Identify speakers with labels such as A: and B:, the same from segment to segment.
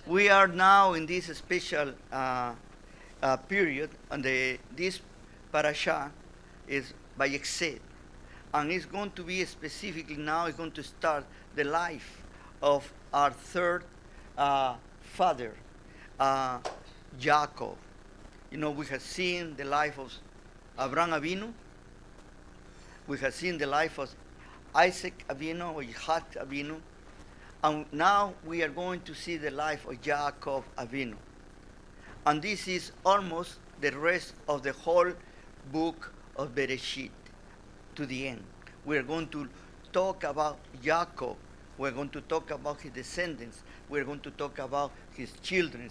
A: We are now in this special period, and this parasha is Vayetze, and it's going to be specifically now. It's going to start the life of our third father, Jacob. You know, we have seen the life of Abraham Avinu. We have seen the life of Isaac Avinu or Yitzhak Avinu. And now we are going to see the life of Jacob Avinu. And this is almost the rest of the whole book of Bereshit to the end. We are going to talk about Jacob. We're going to talk about his descendants. We're going to talk about his children,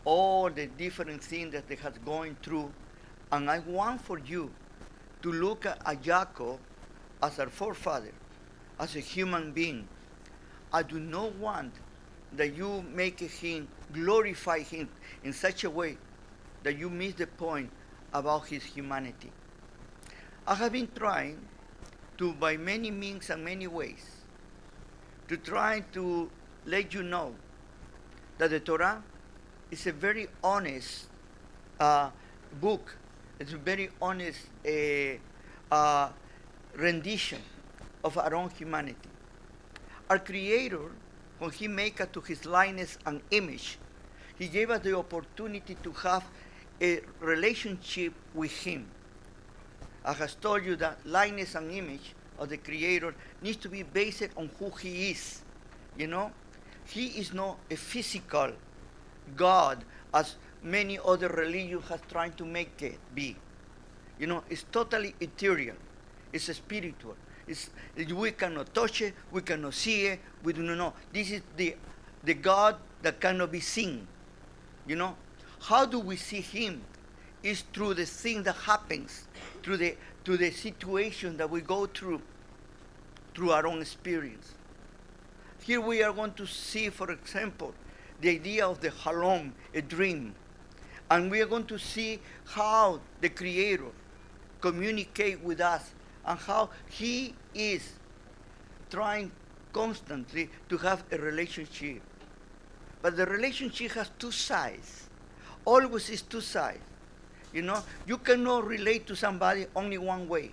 A: all the different things that they have going through. And I want for you to look at Jacob as our forefather, as a human being. I do not want that you make him, glorify him in such a way that you miss the point about his humanity. I have been trying to, by many means and many ways, to try to let you know that the Torah is a very honest book. It's a very honest rendition of our own humanity. Our Creator, when He made us to His likeness and image, He gave us the opportunity to have a relationship with Him. I have told you that likeness and image of the Creator needs to be based on who He is. You know, He is not a physical God as many other religions have tried to make it be. You know, it's totally ethereal. It's spiritual. We cannot touch it, we cannot see it, we do not know. This is the God that cannot be seen. You know? How do we see Him? It's through the thing that happens, through the situation that we go through our own experience. Here we are going to see, for example, the idea of the halom, a dream. And we are going to see how the Creator communicates with us and how He is trying constantly to have a relationship. But the relationship has two sides. Always is two sides. You know, you cannot relate to somebody only one way.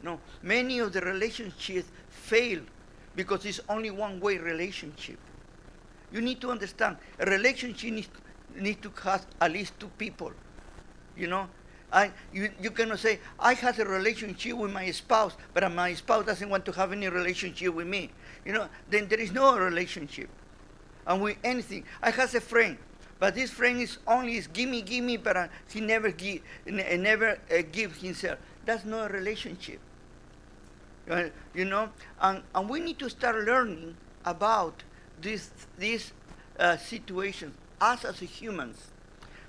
A: No, many of the relationships fail because it's only one-way relationship. You need to understand, a relationship needs to have at least two people. You know, you cannot say, I have a relationship with my spouse, but my spouse doesn't want to have any relationship with me. You know, then there is no relationship. And with anything, I have a friend, but this friend is give me, but he never give himself. That's not a relationship. You know, and we need to start learning about these situations us as humans,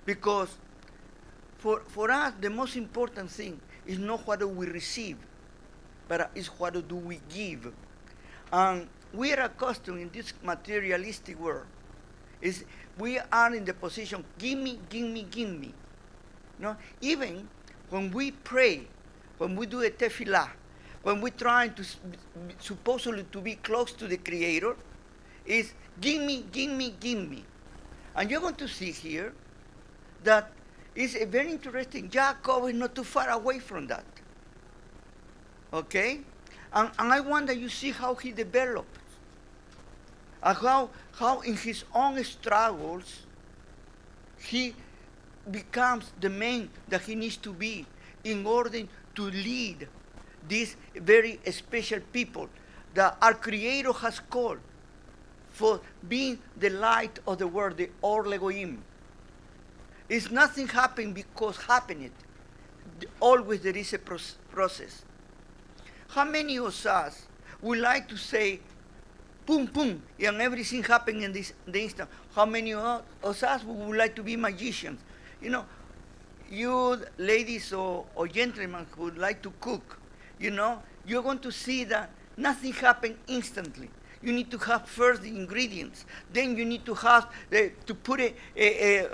A: because for us the most important thing is not what do we receive, but is what do we give. And we are accustomed in this materialistic world. We are in the position, give me. No? Even when we pray, when we do a tefillah, when we're trying to supposedly to be close to the Creator, is give me. And you're going to see here that it's a very interesting. Jacob is not too far away from that. Okay? And I want that you see how he develops. And how in his own struggles, he becomes the man that he needs to be in order to lead these very special people that our Creator has called for being the light of the world, the Or Legoim. It's nothing happening because happened. Always there is a process. How many of us would like to say, boom, boom, and everything happened in the instant? How many of us would like to be magicians? You know, you ladies or gentlemen who would like to cook, you know, you're going to see that nothing happens instantly. You need to have first the ingredients. Then you need to have to put it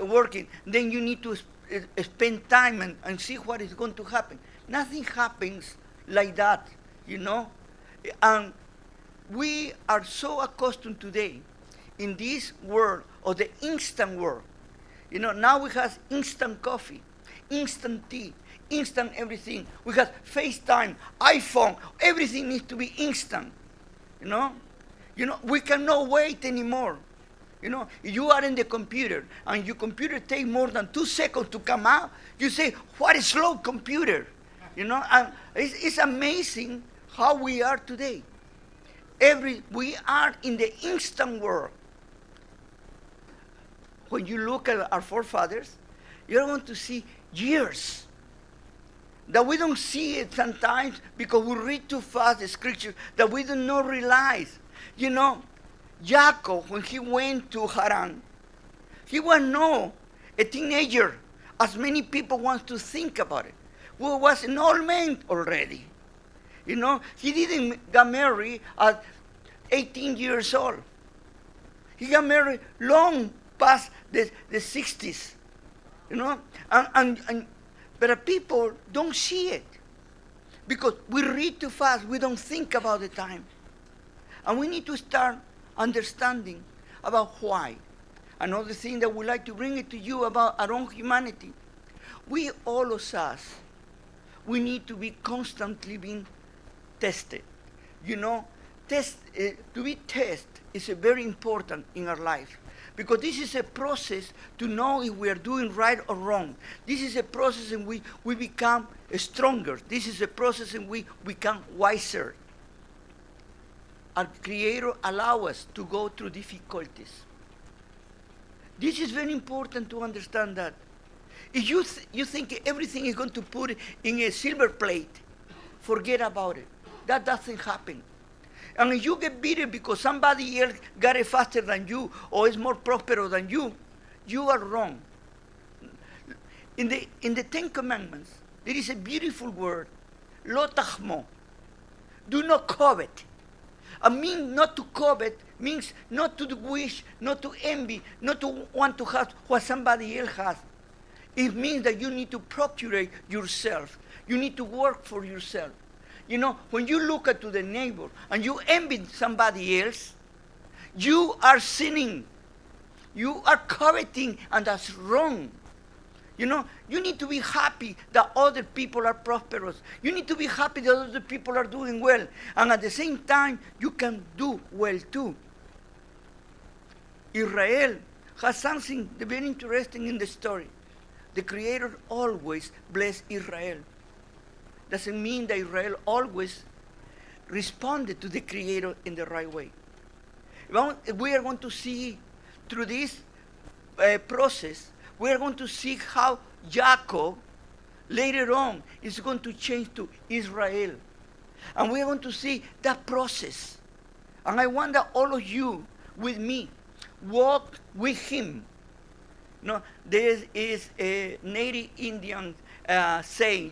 A: working. Then you need to spend time and see what is going to happen. Nothing happens like that, you know. And we are so accustomed today in this world of the instant world. Now we have instant coffee, instant tea, instant everything. We have FaceTime, iPhone, everything needs to be instant. We cannot wait anymore. If you are in the computer and your computer takes more than 2 seconds to come out, you say, what a slow computer. And it's amazing how we are today. We are in the instant world. When you look at our forefathers, you're going to see years that we don't see it sometimes because we read too fast the scripture that we do not realize. Jacob, when he went to Haran, he was not a teenager, as many people want to think about it. He was an old man already. He didn't get married at 18 years old. He got married long past the 60s. But people don't see it because we read too fast. We don't think about the time. And we need to start understanding about why. Another thing that we like to bring it to you about our own humanity. We, all of us, we need to be constantly being tested. To be tested is very important in our life. Because this is a process to know if we are doing right or wrong. This is a process in which we become stronger. This is a process in which we become wiser. Our Creator allows us to go through difficulties. This is very important to understand that. If you think everything is going to put in a silver plate, forget about it. That doesn't happen. And if you get bitter because somebody else got it faster than you or is more prosperous than you, you are wrong. In the 10 Commandments, there is a beautiful word, lo tachmo. Do not covet. I mean, not to covet means not to wish, not to envy, not to want to have what somebody else has. It means that you need to procure yourself. You need to work for yourself. When you look at to the neighbor and you envy somebody else, you are sinning. You are coveting, and that's wrong. You need to be happy that other people are prosperous. You need to be happy that other people are doing well. And at the same time, you can do well too. Israel has something very interesting in the story. The Creator always blessed Israel. Doesn't mean that Israel always responded to the Creator in the right way. We are going to see through this process, we are going to see how Jacob later on is going to change to Israel. And we are going to see that process. And I want that all of you with me walk with him. There is a native Indian saying,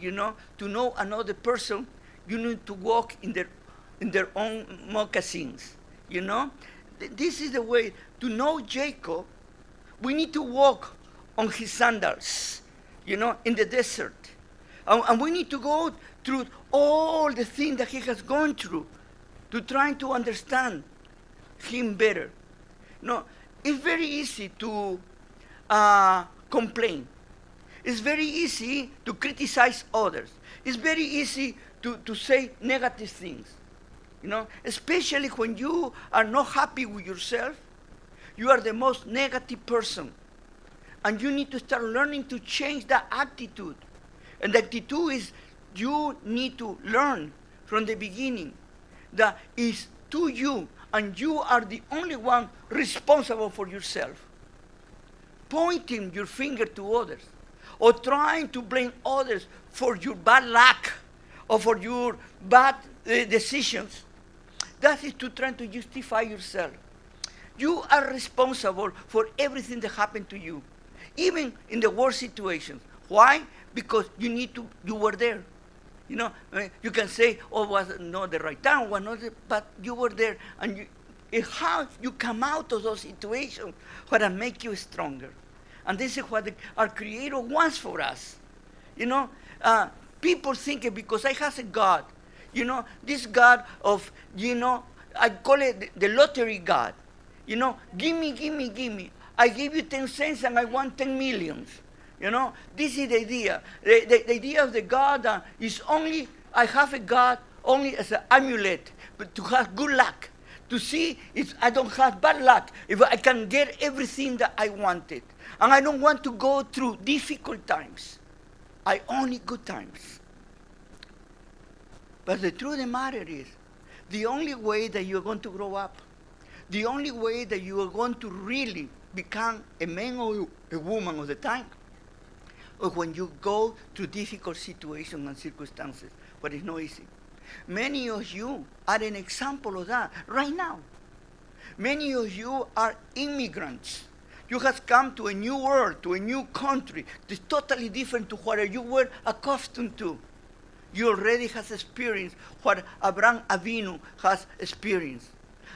A: to know another person, you need to walk in their own moccasins. This is the way to know Jacob. We need to walk on his sandals, in the desert. And we need to go through all the things that he has gone through to try to understand him better. It's very easy to complain. It's very easy to criticize others. It's very easy to say negative things. Especially when you are not happy with yourself, you are the most negative person. And you need to start learning to change that attitude. And the attitude is you need to learn from the beginning that it's to you, and you are the only one responsible for yourself. Pointing your finger to others or trying to blame others for your bad luck or for your bad decisions, that is to try to justify yourself. You are responsible for everything that happened to you, even in the worst situations. Why? Because you were there. You can say, oh, was not the right time, but you were there, and how you come out of those situations, what make you stronger. And this is what our Creator wants for us. People think because I have a God, this God of, I call it the lottery God. Give me. I give you 10 cents and I want 10 millions. This is the idea. The idea of the God is only, I have a God only as an amulet, but to have good luck. To see if I don't have bad luck, if I can get everything that I wanted. And I don't want to go through difficult times. I only good times. But the truth of the matter is, the only way that you're going to grow up, the only way that you are going to really become a man or a woman of the time, or when you go through difficult situations and circumstances, but it's not easy. Many of you are an example of that right now. Many of you are immigrants. You have come to a new world, to a new country. It's totally different to what you were accustomed to. You already have experienced what Abraham Avinu has experienced.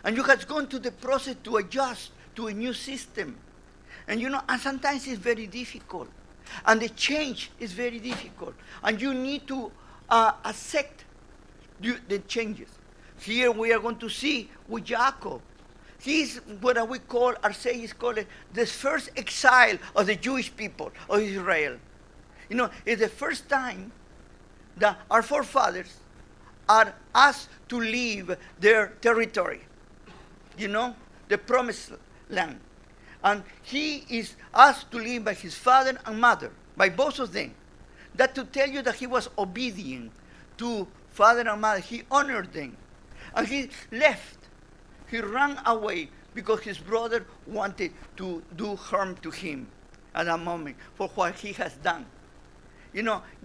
A: And you have gone through the process to adjust to a new system. And and sometimes it's very difficult. And the change is very difficult. And you need to accept the changes. Here we are going to see with Jacob. He's what we call, our sages call it, the first exile of the Jewish people of Israel. It's the first time that our forefathers are asked to leave their territory, the promised land. And he is asked to leave by his father and mother, by both of them. That to tell you that he was obedient to father and mother. He honored them. And he left. He ran away because his brother wanted to do harm to him at that moment for what he has done.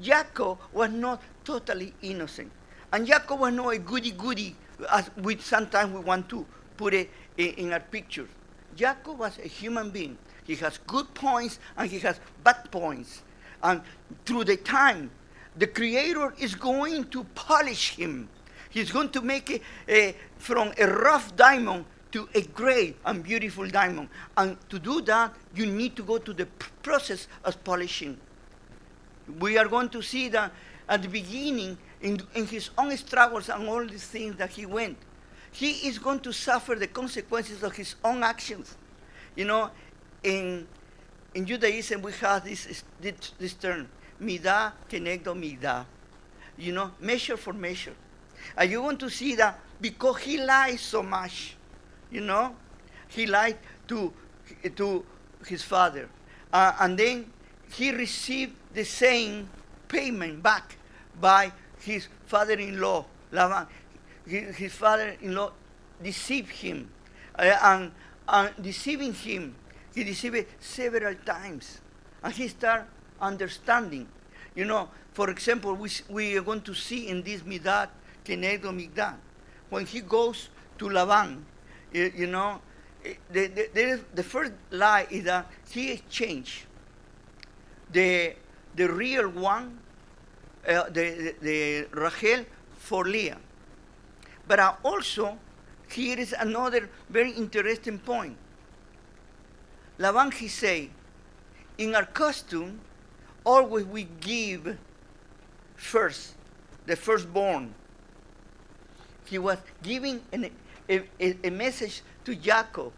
A: Jacob was not totally innocent. And Jacob was not a goody-goody, as sometimes we want to put it in our pictures. Jacob was a human being. He has good points and he has bad points. And through the time, the Creator is going to polish him. He's going to make it from a rough diamond to a great and beautiful diamond. And to do that, you need to go to the process of polishing. We are going to see that at the beginning, in his own struggles and all these things that he went, he is going to suffer the consequences of his own actions. In Judaism, we have this term, midah kenegdo midah, measure for measure. And you're going to see that because he lied so much, he lied to his father. And then he received the same payment back by his father-in-law, Laban. His father-in-law deceived him. And deceiving him, he deceived it several times. And he started understanding. For example, we are going to see in this midat, kenegdo midah, when he goes to Laban, the first lie is that he exchanged the real one, the Rachel, for Leah. But also, here is another very interesting point. Laban, he say, in our custom, always we give first, the firstborn. He was giving a message to Jacob,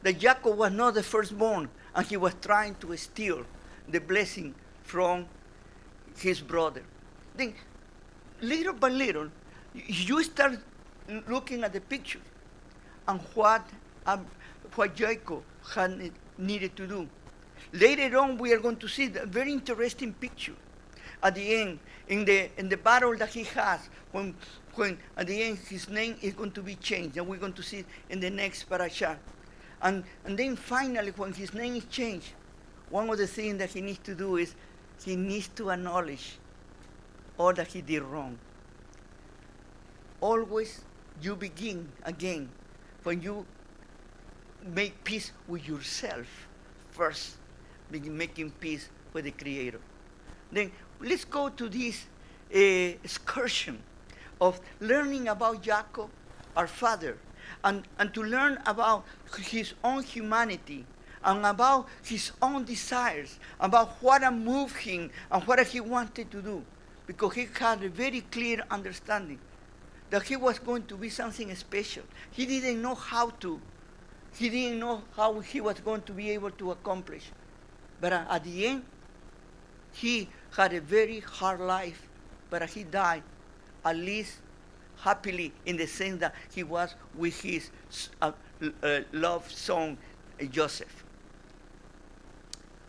A: that Jacob was not the firstborn, and he was trying to steal the blessing from his brother. Then, little by little, you start looking at the picture and what Jacob had needed to do. Later on, we are going to see a very interesting picture. At the end, in the battle that he has, when at the end his name is going to be changed, and we're going to see it in the next parasha. And then finally, when his name is changed, one of the things that he needs to do is he needs to acknowledge all that he did wrong. Always you begin again when you make peace with yourself first, begin making peace with the Creator. Then let's go to this excursion of learning about Jacob, our father, and to learn about his own humanity and about his own desires, about what moved him and what he wanted to do, because he had a very clear understanding that he was going to be something special. He didn't know how to He didn't know how he was going to be able to accomplish. But at the end, he had a very hard life, but he died at least happily in the sense that he was with his love son, Joseph.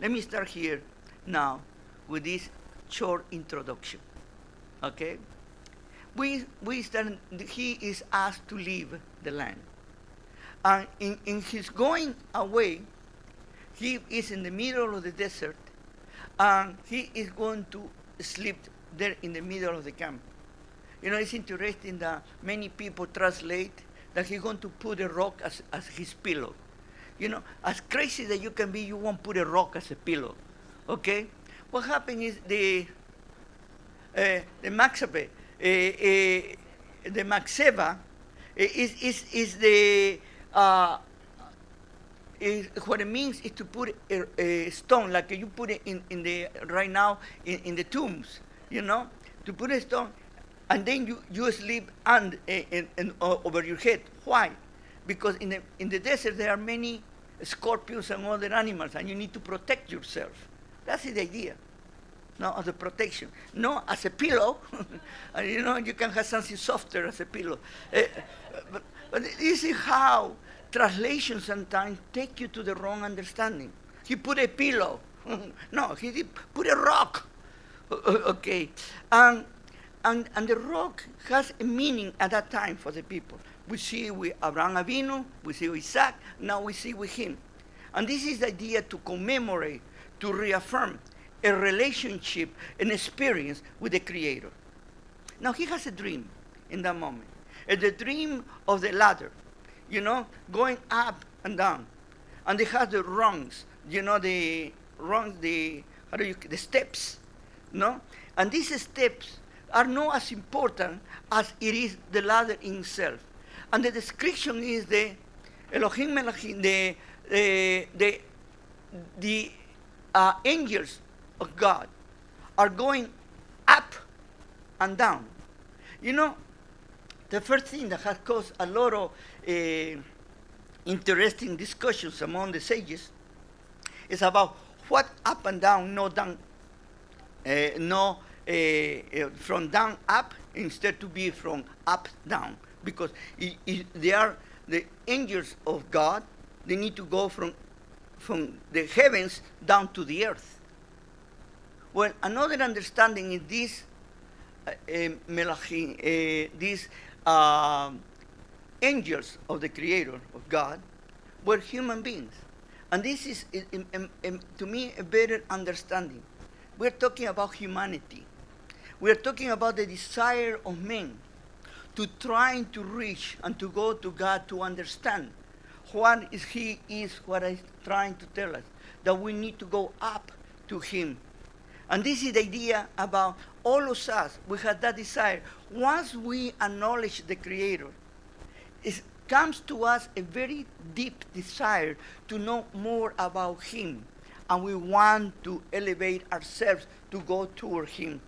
A: Let me start here now with this short introduction. Okay? We start, he is asked to leave the land. And in his going away, he is in the middle of the desert, and he is going to sleep there in the middle of the camp. You know, it's interesting that many people translate that he's going to put a rock as his pillow. You know, as crazy that you can be, you won't put a rock as a pillow. Okay? What happened is the Maxebe, the Maxeba is the what it means is to put a stone, like you put it in the right now in the tombs, you know, to put a stone, and then you sleep and over your head. Why? Because in the desert there are many scorpions and other animals, and you need to protect yourself. That's the idea. No, as a protection, no as a pillow. You know, you can have something softer as a pillow. But this is how translations sometimes take you to the wrong understanding. He put a pillow. No, he did put a rock. Okay, and the rock has a meaning at that time for the people. We see with Abraham Avinu, we see with Isaac, now we see with him. And this is the idea to commemorate, to reaffirm a relationship, an experience with the Creator. Now he has a dream in that moment. The dream of the ladder, you know, going up and down. And they have the rungs, you know, the steps, no? And these steps are not as important as it is the ladder itself. And the description is the Elohim Melachim, the angels of God are going up and down. You know, the first thing that has caused a lot of interesting discussions among the sages is about what up and down, no down, from down up instead to be from up down, because they are the angels of God. They need to go from the heavens down to the earth. Well, another understanding is this melachim, these angels of the Creator, of God, were human beings. And this is, to me, a better understanding. We're talking about humanity. We're talking about the desire of men to trying to reach and to go to God to understand what is He is, what He's trying to tell us, that we need to go up to Him. And this is the idea about all of us. We have that desire. Once we acknowledge the Creator, it comes to us a very deep desire to know more about Him. And we want to elevate ourselves to go toward Him.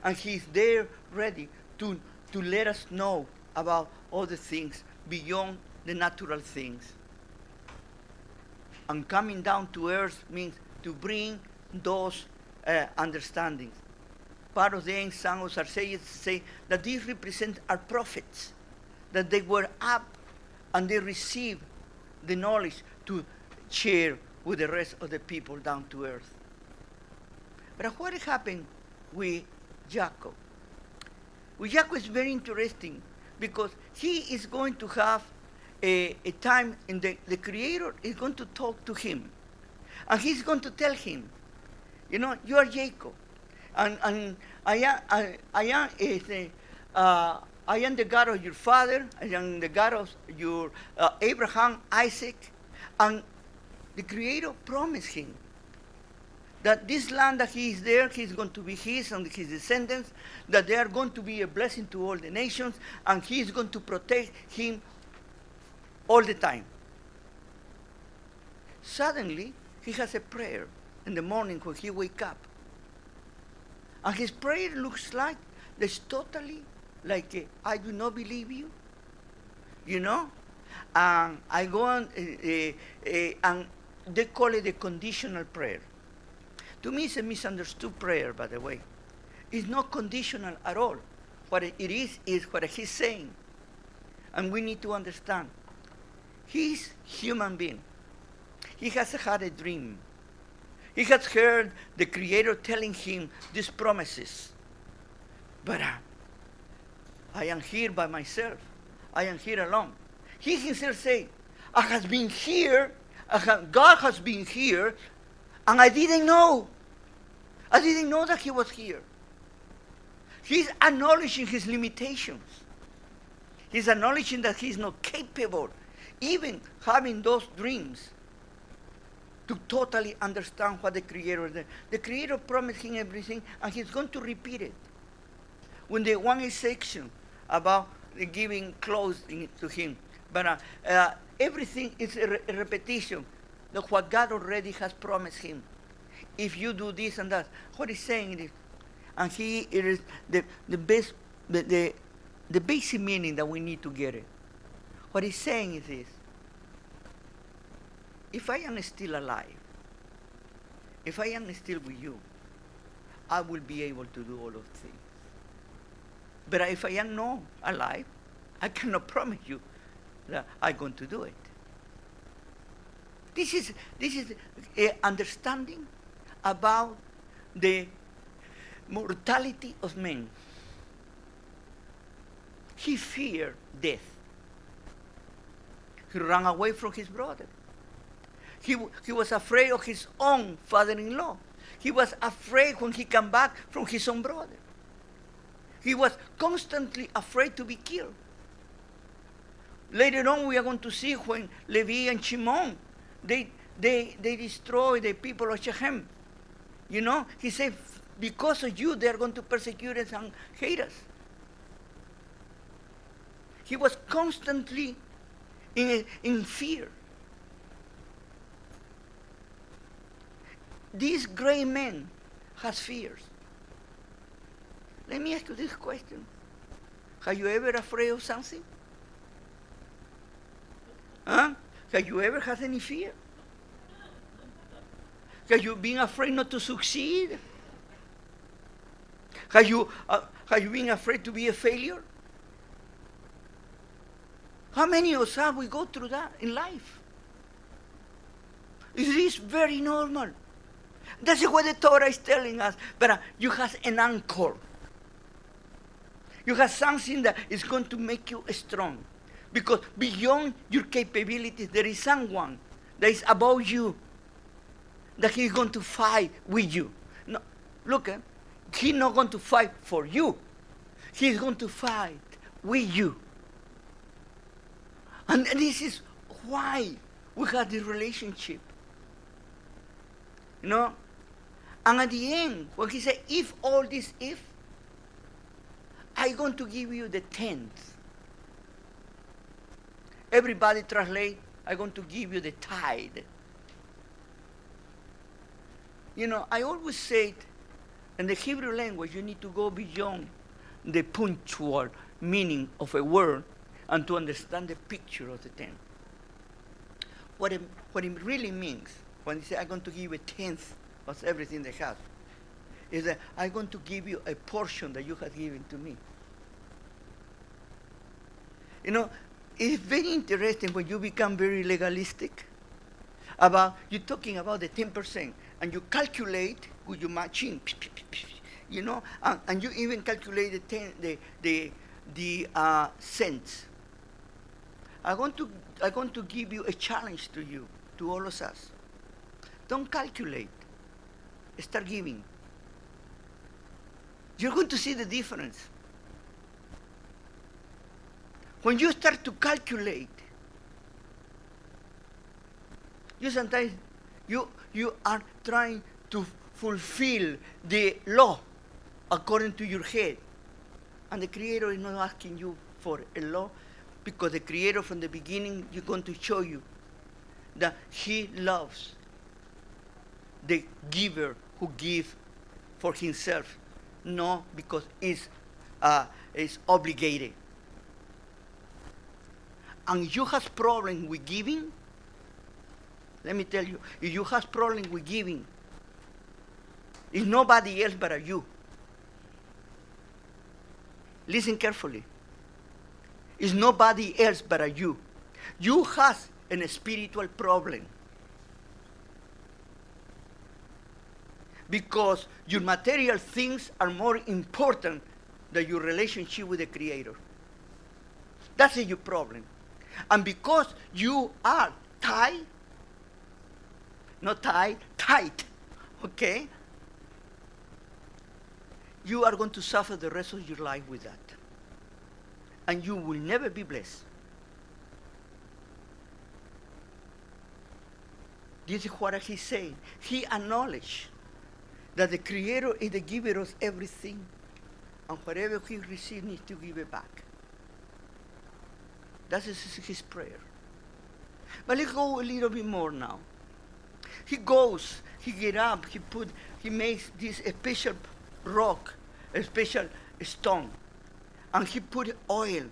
A: And He's there ready to let us know about other things beyond the natural things. And coming down to earth means to bring those understandings. Part of them, some of our sages say that these represent our prophets, that they were up and they received the knowledge to share with the rest of the people down to earth. But what happened with Jacob? With Jacob is very interesting because he is going to have a time in the Creator is going to talk to him. And he's going to tell him, you know, you are Jacob. And I am the God of your father. I am the God of your Abraham, Isaac. And the Creator promised him that this land that he is there, he's going to be his and his descendants, that they are going to be a blessing to all the nations, and he is going to protect him all the time. Suddenly, he has a prayer in the morning when he wakes up. And his prayer looks like it's totally like I do not believe you, you know? And I go on, and they call it a conditional prayer. To me, it's a misunderstood prayer, by the way. It's not conditional at all. What it is what he's saying. And we need to understand. He's human being. He has had a dream. He has heard the Creator telling him these promises. But I am here by myself. I am here alone. He himself said, I have been here, God has been here, and I didn't know. I didn't know that he was here. He's acknowledging his limitations. He's acknowledging that he's not capable, even having those dreams, to totally understand what the Creator did. The Creator promised him everything, and he's going to repeat it. When the one is section about giving clothes to him, but everything is a repetition of what God already has promised him. If you do this and that, what he's saying is, and it is the basic meaning that we need to get it. What he's saying is this: if I am still alive, if I am still with you, I will be able to do all of things. But if I am not alive, I cannot promise you that I'm going to do it. This is an understanding about the mortality of men. He feared death. He ran away from his brother. He was afraid of his own father-in-law. He was afraid when he came back from his own brother. He was constantly afraid to be killed. Later on, we are going to see when Levi and Shimon, they destroy the people of Shechem. You know, he said, because of you, they are going to persecute us and hate us. He was constantly in fear. This great man has fears. Let me ask you this question. Have you ever afraid of something? Huh? Have you ever had any fear? Have you been afraid not to succeed? Have you been afraid to be a failure? How many of us have we go through that in life? It is very normal. That's what the Torah is telling us. But you have an anchor. You have something that is going to make you strong. Because beyond your capabilities, there is someone that is above you, that he is going to fight with you. No, look, he's not going to fight for you. He's going to fight with you. And this is why we have this relationship. You know? And at the end, when he said, if all this, if, I'm going to give you the 10th. Everybody translate, I'm going to give you the tithe. You know, I always say, in the Hebrew language, you need to go beyond the punctual meaning of a word and to understand the picture of the 10th. What it really means, when he says, I'm going to give you a 10th of everything they have, is that I'm going to give you a portion that you have given to me. You know, it's very interesting when you become very legalistic about, you're talking about the 10%, and you calculate with your machine, you know, and you even calculate the cents. I'm going to give you a challenge to you, to all of us. Don't calculate. Start giving. You're going to see the difference. When you start to calculate, sometimes you are trying to fulfill the law according to your head. And the Creator is not asking you for a law, because the Creator from the beginning is going to show you that He loves the giver who gives for himself, not because it's obligated. and you have problem with giving, let me tell you, if you have problem with giving, it's nobody else but you. Listen carefully. It's nobody else but you. You have a spiritual problem. Because your material things are more important than your relationship with the Creator. That's your problem. And because you are tight, not tight, tight, okay? You are going to suffer the rest of your life with that. And you will never be blessed. This is what he's saying. He acknowledged that the Creator is the giver of everything, and whatever he receives needs to give it back. That is his prayer. But let's go a little bit more now. He goes, he get up, he makes this special rock, a special stone, and he put oil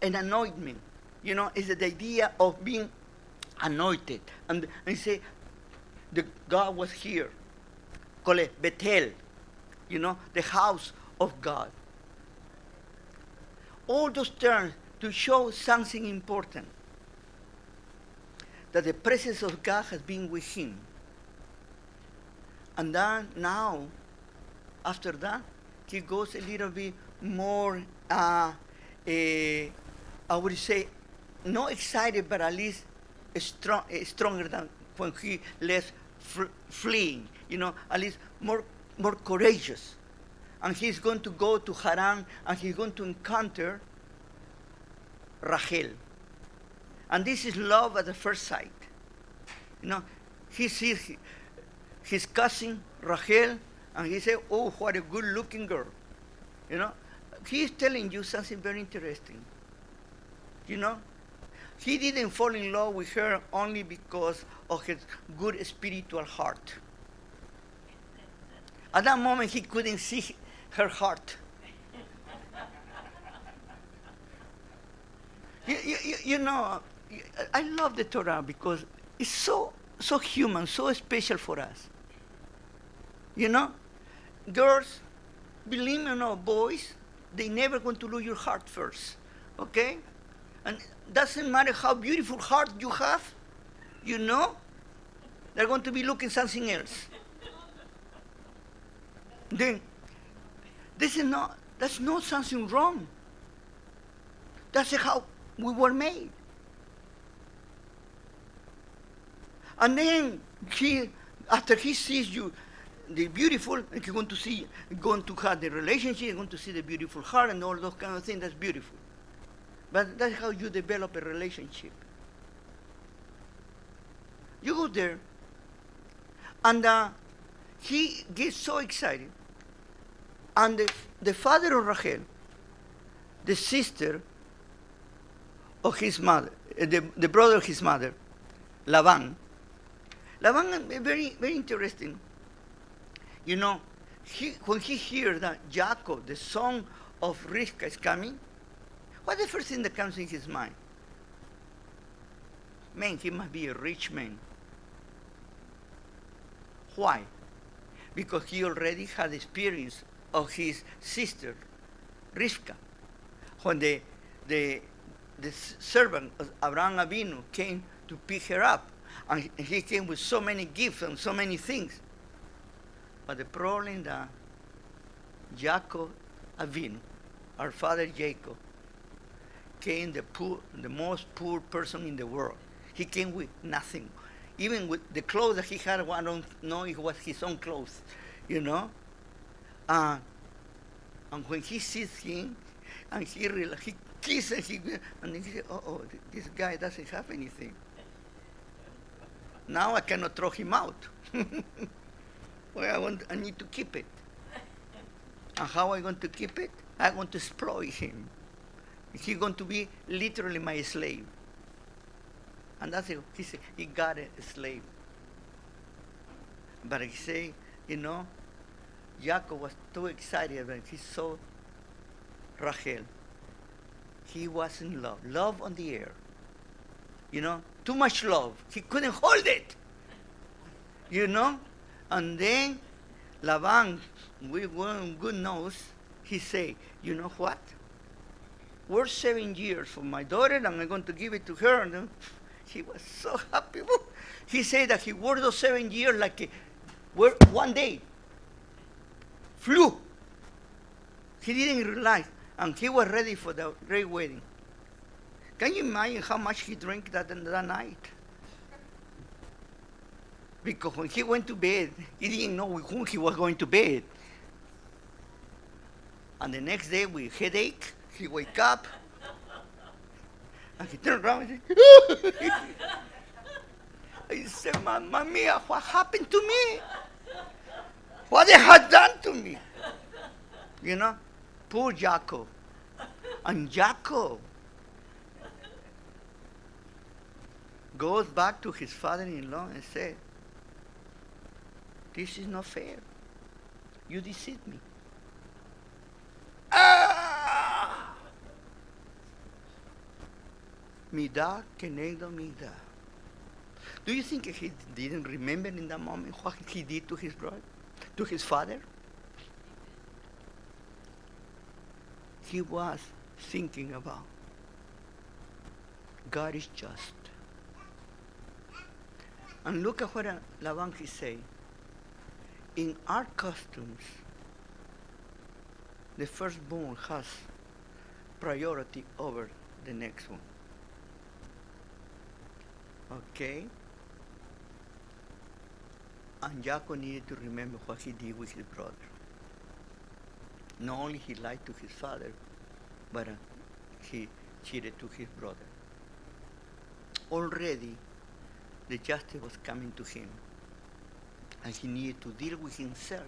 A: and anointment. You know, it's the idea of being anointed. And he say, the God was here. Call it Bethel, you know, the house of God. All those terms to show something important, that the presence of God has been with him. And then now, after that, he goes a little bit more, I would say, not excited, but at least stronger than when he left fleeing, you know, at least more courageous. And he's going to go to Haran, and he's going to encounter Rachel. And this is love at the first sight. You know, he sees his cousin Rachel, and he said, oh, what a good-looking girl. You know, he is telling you something very interesting. You know, he didn't fall in love with her only because of his good spiritual heart. At that moment, he couldn't see her heart. You know, I love the Torah because it's so human, so special for us. You know, girls, believe me or not, boys, they never going to lose your heart first, okay? And doesn't matter how beautiful heart you have, you know, they're going to be looking something else. Then, that's not something wrong. That's how we were made. And then after he sees you, the beautiful, and he's going to have the relationship, he's going to see the beautiful heart and all those kind of things. That's beautiful. But that's how you develop a relationship. You go there, and he gets so excited. And the father of Rachel, the sister of his mother, the brother of his mother, Laban is very, very interesting. You know, when he hears that Jacob, the son of Rivka, is coming, what's the first thing that comes in his mind? Man, he must be a rich man. Why? Because he already had experience of his sister, Rivka. When the servant of Abraham Avinu came to pick her up, and he came with so many gifts and so many things. But the problem that Jacob Avinu, our father Jacob, came the most poor person in the world. He came with nothing. Even with the clothes that he had, I don't know if it was his own clothes, you know. And when he sees him, and he kisses him, and he says, oh, this guy doesn't have anything. Now I cannot throw him out. Well, I need to keep it. And how am I going to keep it? I'm going to exploit him. He's going to be literally my slave. And that's it. He said, he got a slave. But he said, you know, Jacob was too excited when he saw Rachel. He was in love. Love on the air. too much love. He couldn't hold it, And then Laban, with one good nose, he say, you know what? Work 7 years for my daughter, and I'm going to give it to her. And he was so happy. He said that he worked those 7 years like one day. Flew. He didn't realize, and he was ready for the great wedding. Can you imagine how much he drank that night? Because when he went to bed, he didn't know with whom he was going to bed. And the next day with headache, he wake up, and he turned around and said, he said, Mamma mia, what happened to me? What they had done to me? Poor Jacob. And Jacob goes back to his father-in-law and said, this is not fair. You deceived me. Midah kenegdo midah. Do you think he didn't remember in that moment what he did to his brother, to his father? He was thinking about God is just. And look at what Laban he say. In our customs, the firstborn has priority over the next one. Okay? And Jacob needed to remember what he did with his brother. Not only he lied to his father, but he cheated to his brother. Already, the justice was coming to him. And he needed to deal with himself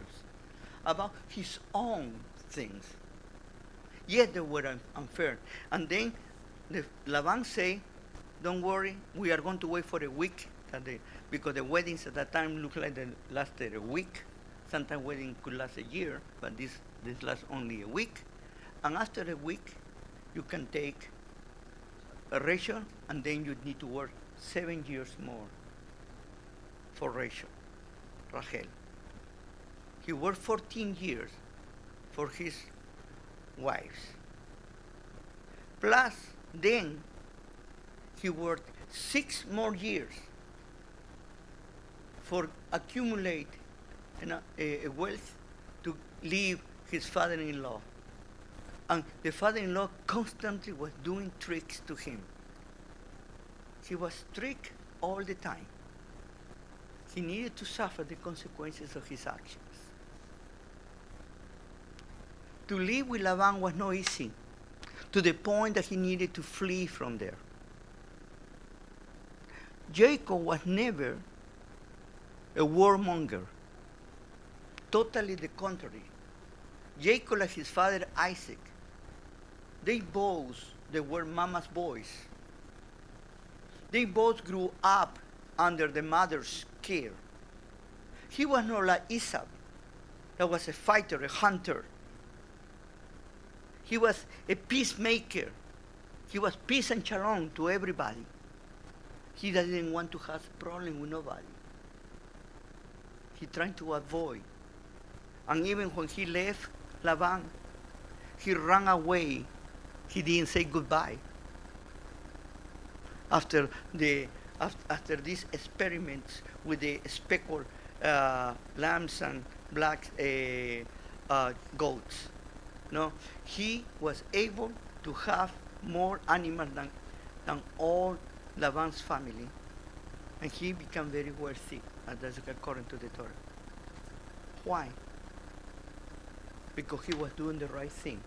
A: about his own things. Yes, they were unfair. And then Laban say, don't worry, we are going to wait for a week, because the weddings at that time looked like they lasted a week. Sometimes wedding could last a year, but this lasts only a week. And after a week, you can take a Rachel, and then you need to work 7 years more for Rachel. He worked 14 years for his wives. Plus, then, he worked 6 more years for accumulate a wealth to leave his father-in-law. And the father-in-law constantly was doing tricks to him. He was tricked all the time. He needed to suffer the consequences of his actions. To live with Laban was not easy, to the point that he needed to flee from there. Jacob was never a warmonger. Totally the contrary. Jacob, like his father Isaac, they were mama's boys. They both grew up under the mother's care. He was not like Esau, that was a fighter, a hunter. He was a peacemaker. He was peace and shalom to everybody. He didn't want to have a problem with nobody. He tried to avoid. And even when he left Laban, he ran away. He didn't say goodbye. After these experiments with the speckled lambs and black goats, he was able to have more animals than all Laban's family, and he became very wealthy, that's according to the Torah. Why? Because he was doing the right thing.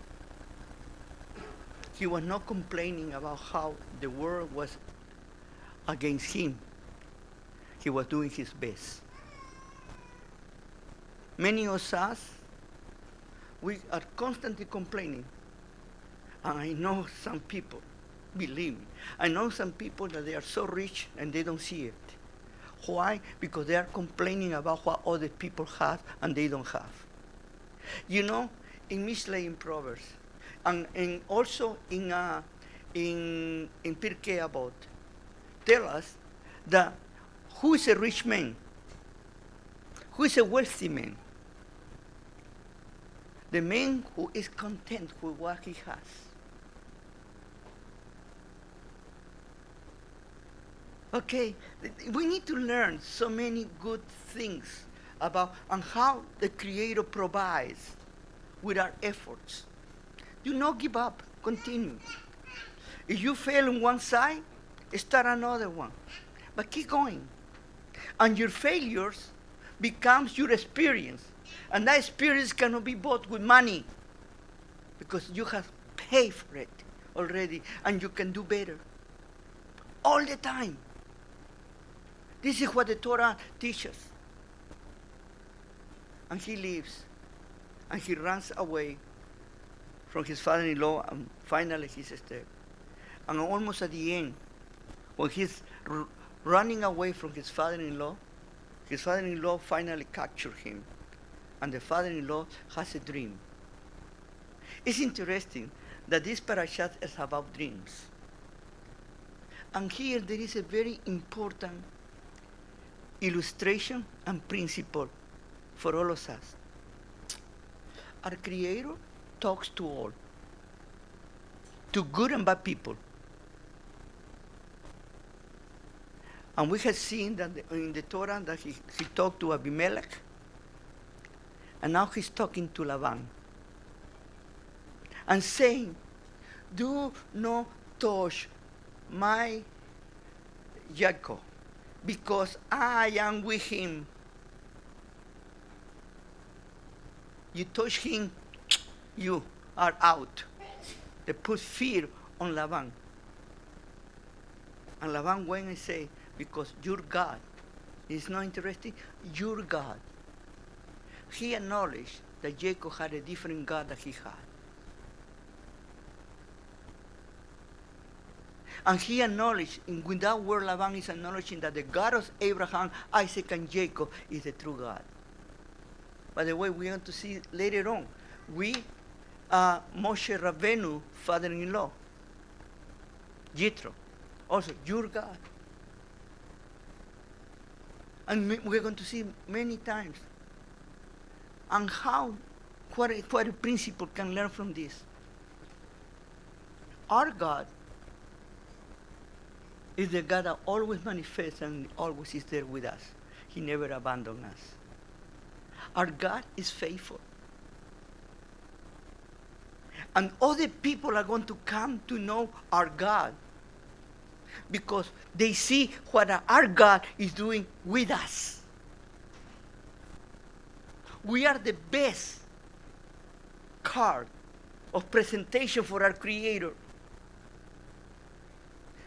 A: He was not complaining about how the world was against him. He was doing his best. Many of us, we are constantly complaining. And I know some people, believe me, I know some people that they are so rich and they don't see it. Why? Because they are complaining about what other people have and they don't have. In Mishlei, in Proverbs, and also in Pirkei Avot, tell us that who is a rich man? Who is a wealthy man? The man who is content with what he has. Okay, we need to learn so many good things about and how the Creator provides with our efforts. Do not give up. Continue. If you fail on one side, start another one. But keep going. And your failures becomes your experience. And that experience cannot be bought with money because you have paid for it already and you can do better. All the time. This is what the Torah teaches. And he leaves. And he runs away from his father-in-law, and finally he's step. And almost at the end, when he's running away from his father-in-law finally captured him. And the father-in-law has a dream. It's interesting that this parashat is about dreams. And here there is a very important illustration and principle for all of us. Our Creator talks to all, to good and bad people. And we have seen that in the Torah that he talked to Abimelech, and now he's talking to Laban. And saying, do not touch my Jacob, because I am with him. You touch him, you are out. They put fear on Laban. And Laban went and said, because your God is not interesting, your God. He acknowledged that Jacob had a different God that he had. And he acknowledged, with that word Laban is acknowledging that the God of Abraham, Isaac, and Jacob is the true God. By the way, we're going to see later on, we are Moshe Rabbeinu, father-in-law, Jethro, also your God. And we're going to see many times. And how, what a principle can learn from this. Our God is the God that always manifests and always is there with us. He never abandons us. Our God is faithful. And other people are going to come to know our God because they see what our God is doing with us. We are the best card of presentation for our Creator.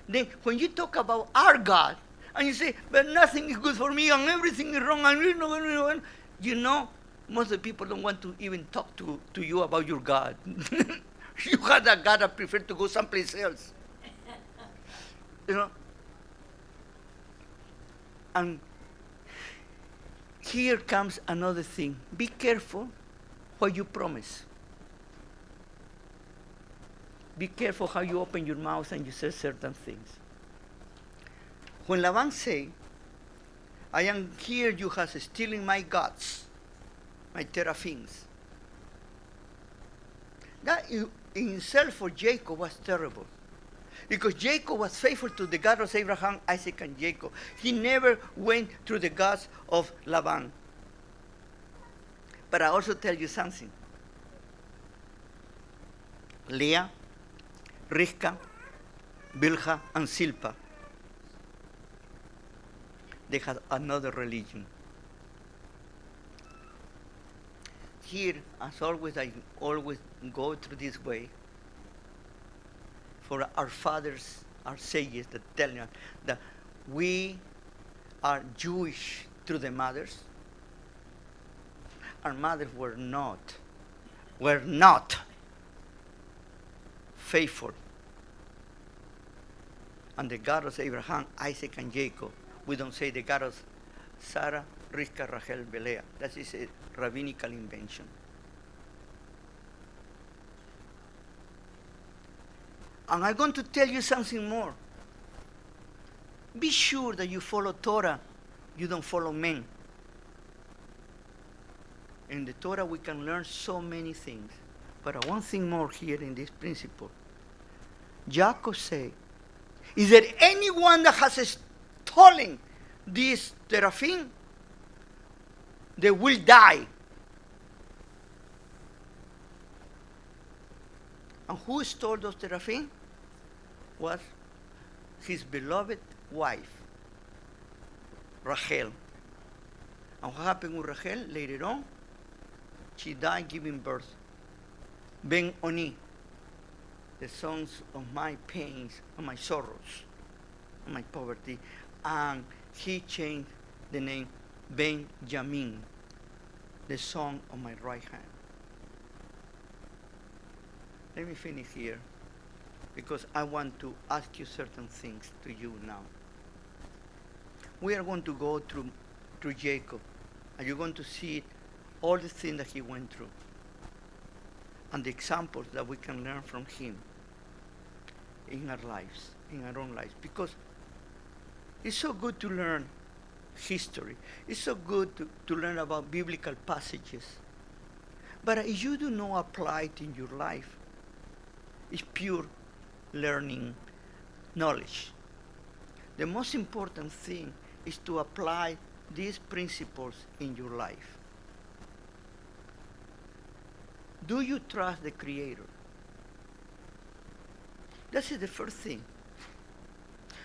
A: Then when you talk about our God, and you say, but nothing is good for me, and everything is wrong, and you know, most of the people don't want to even talk to you about your God. You have a God that prefer to go someplace else. You know? And here comes another thing. Be careful what you promise. Be careful how you open your mouth and you say certain things. When Laban said, I am here, you have stealing my gods, my teraphims. That in itself for Jacob was terrible. Because Jacob was faithful to the God of Abraham, Isaac, and Jacob. He never went through the gods of Laban. But I also tell you something. Leah, Rivka, Bilhah, and Silpah, they had another religion. Here, as always, I always go through this way. For our fathers, our sages, that tell us that we are Jewish through the mothers. Our mothers were not faithful. And the God of Abraham, Isaac, and Jacob, we don't say the God of Sarah, Rivka, Rachel, Leah. That is a rabbinical invention. And I'm going to tell you something more. Be sure that you follow Torah. You don't follow men. In the Torah, we can learn so many things. But one thing more here in this principle. Jacob said, is there anyone that has stolen this teraphim? They will die. And who stole those teraphim? Was his beloved wife, Rachel. And what happened with Rachel later on? She died giving birth. Ben Oni, the sons of my pains and my sorrows and my poverty. And he changed the name Benjamin, the son of my right hand. Let me finish here, because I want to ask you certain things to you now. We are going to go through Jacob, and you're going to see all the things that he went through, and the examples that we can learn from him in our lives, in our own lives. Because it's so good to learn history. It's so good to learn about biblical passages. But if you do not apply it in your life, it's pure learning knowledge. The most important thing is to apply these principles in your life. Do you trust the Creator? That is the first thing.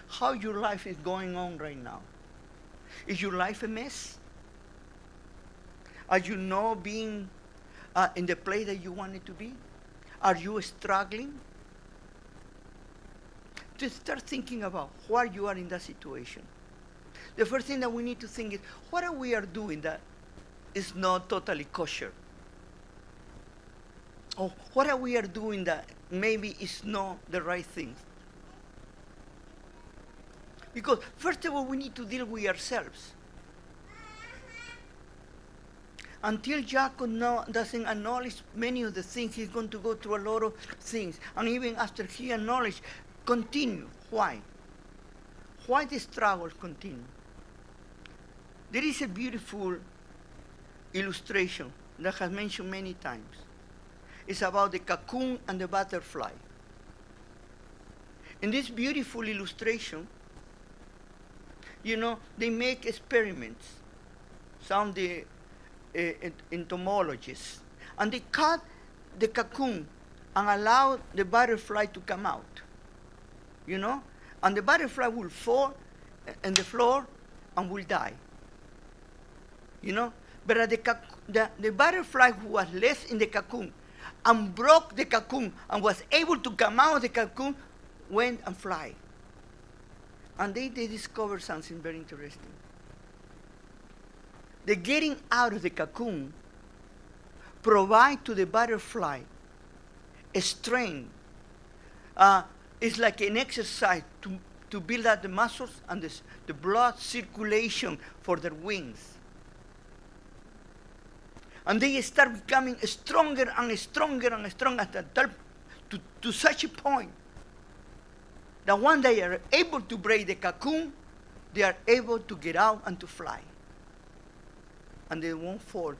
A: How your life is going on right now. Is your life a mess? Are you not being in the place that you want it to be? Are you struggling? To start thinking about why you are in that situation. The first thing that we need to think is, what are we doing that is not totally kosher? Or what are we doing that maybe is not the right thing? Because first of all, we need to deal with ourselves. Until Jacob doesn't acknowledge many of the things, he's going to go through a lot of things. And even after he acknowledged, continue. Why? Why the struggles continue? There is a beautiful illustration that has mentioned many times. It's about the cocoon and the butterfly. In this beautiful illustration, they make experiments. Some the entomologists, and they cut the cocoon and allow the butterfly to come out, and the butterfly will fall on the floor and will die, But the butterfly who was left in the cocoon and broke the cocoon and was able to come out of the cocoon went and fly. And they discovered something very interesting. The getting out of the cocoon provide to the butterfly a strength. It's like an exercise to build up the muscles and the blood circulation for their wings. And they start becoming stronger and stronger and stronger to such a point that when they are able to break the cocoon, they are able to get out and to fly. And they won't fall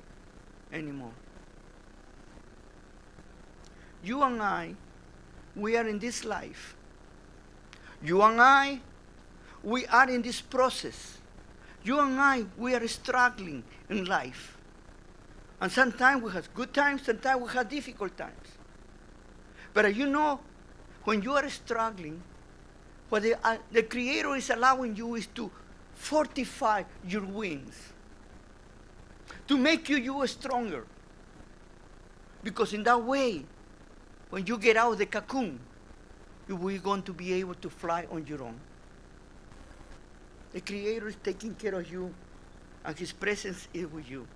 A: anymore. You and I, we are in this life. You and I, we are in this process. You and I, we are struggling in life. And sometimes we have good times, sometimes we have difficult times. But when you are struggling, what the Creator is allowing you is to fortify your wings, to make you stronger. Because in that way, when you get out of the cocoon, you will going to be able to fly on your own. The Creator is taking care of you, and His presence is with you.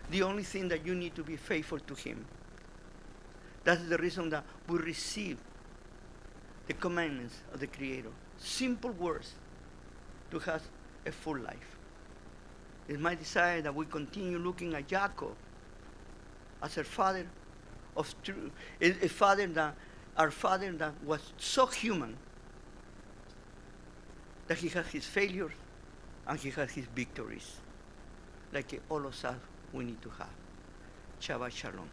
A: The only thing that you need to be faithful to Him. That's the reason that we receive the commandments of the Creator. Simple words to have a full life. It's my desire that we continue looking at Jacob as a father of truth, our father that was so human, that he has his failures and he has his victories, like all of us we need to have. Shabbat Shalom.